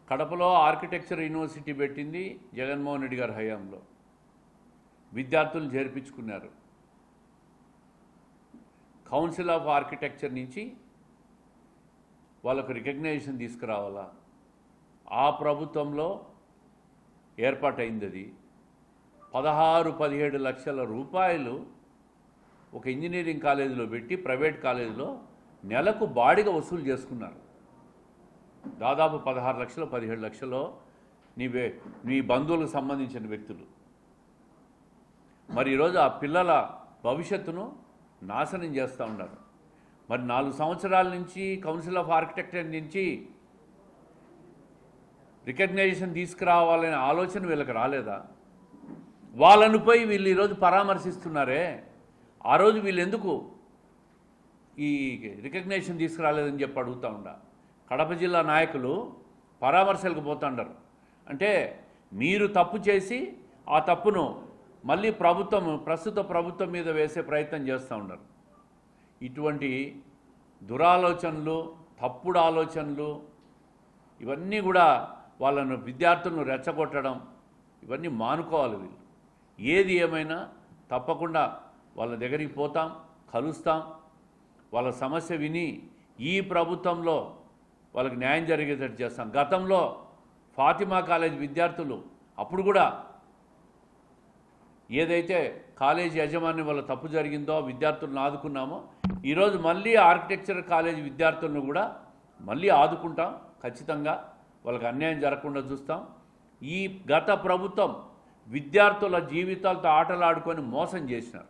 కడపలో architecture university పెట్టింది జగన్మోహన్ రెడ్డి గారి హయాంలో. విద్యార్థులను చేర్పించుకున్నారు. కౌన్సిల్ ఆఫ్ ఆర్కిటెక్చర్ నుంచి వాళ్ళకు రికగ్నైజేషన్ తీసుకురావాలా. ఆ ప్రభుత్వంలో ఏర్పాటైంది అది. 16-17 లక్షల రూపాయలు ఒక ఇంజనీరింగ్ కాలేజీలో పెట్టి ప్రైవేట్ కాలేజీలో నెలకు బాడిగ వసూలు చేసుకున్నారు. దాదాపు 16 లక్షలు 17 లక్షలు నీ బంధువులకు సంబంధించిన వ్యక్తులు. మరి ఈరోజు ఆ పిల్లల భవిష్యత్తును నాశనం చేస్తూ ఉన్నారు. మరి 4 సంవత్సరాల నుంచి కౌన్సిల్ ఆఫ్ ఆర్కిటెక్చర్ నుంచి రికగ్నైజేషన్ తీసుకురావాలనే ఆలోచన వీళ్ళకి రాలేదా? వాళ్ళను పోయి వీళ్ళు ఈరోజు పరామర్శిస్తున్నారే, ఆ రోజు వీళ్ళు ఎందుకు ఈ రికగ్నైజేషన్ తీసుకురాలేదని చెప్పి అడుగుతూ ఉండా. కడప జిల్లా నాయకులు పరామర్శలకు పోతుంటారు. అంటే మీరు తప్పు చేసి ఆ తప్పును మళ్ళీ ప్రస్తుత ప్రభుత్వం మీద వేసే ప్రయత్నం చేస్తూ ఉన్నారు. ఇటువంటి దురాలోచనలు, తప్పుడు ఆలోచనలు, ఇవన్నీ కూడా వాళ్ళను విద్యార్థులను రెచ్చగొట్టడం, ఇవన్నీ మానుకోవాలి వీళ్ళు. ఏది ఏమైనా తప్పకుండా వాళ్ళ దగ్గరికి పోతాం, కలుస్తాం, వాళ్ళ సమస్య విని ఈ ప్రభుత్వంలో వాళ్ళకి న్యాయం జరిగేటట్టు చేస్తాం. గతంలో ఫాతిమా కాలేజ్ విద్యార్థులు అప్పుడు కూడా ఏదైతే కాలేజీ యాజమాన్యం వల్ల తప్పు జరిగిందో విద్యార్థులను ఆదుకున్నామో, ఈరోజు మళ్ళీ ఆర్కిటెక్చర్ కాలేజీ విద్యార్థులను కూడా మళ్ళీ ఆదుకుంటాం. ఖచ్చితంగా వాళ్ళకి అన్యాయం జరగకుండా చూస్తాం. ఈ గత ప్రభుత్వం విద్యార్థుల జీవితాలతో ఆటలాడుకొని మోసం చేసినారు.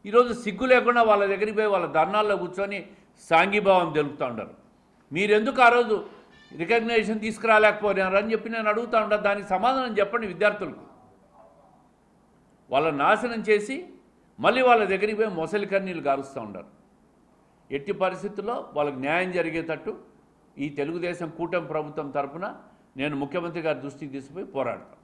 ఈరోజు సిగ్గు లేకుండా వాళ్ళ దగ్గరికి పోయి వాళ్ళ ధర్నాల్లో కూర్చొని సాంఘీభావం తెలుపుతూ ఉంటారు. మీరెందుకు ఆ రోజు రికగ్నైజేషన్ తీసుకురాలేకపోయినారని చెప్పి నేను అడుగుతూ ఉంటాను. దానికి సమాధానం చెప్పండి విద్యార్థులకు. వాళ్ళ నాశనం చేసి మళ్ళీ వాళ్ళ దగ్గరికి పోయి మొసలి కన్నీళ్ళు గారుస్తూ ఉంటారు. ఎట్టి పరిస్థితుల్లో వాళ్ళకి న్యాయం జరిగేటట్టు ఈ తెలుగుదేశం కూటమి ప్రభుత్వం తరఫున నేను ముఖ్యమంత్రి గారి దృష్టికి తీసుకుపోయి పోరాడతాను.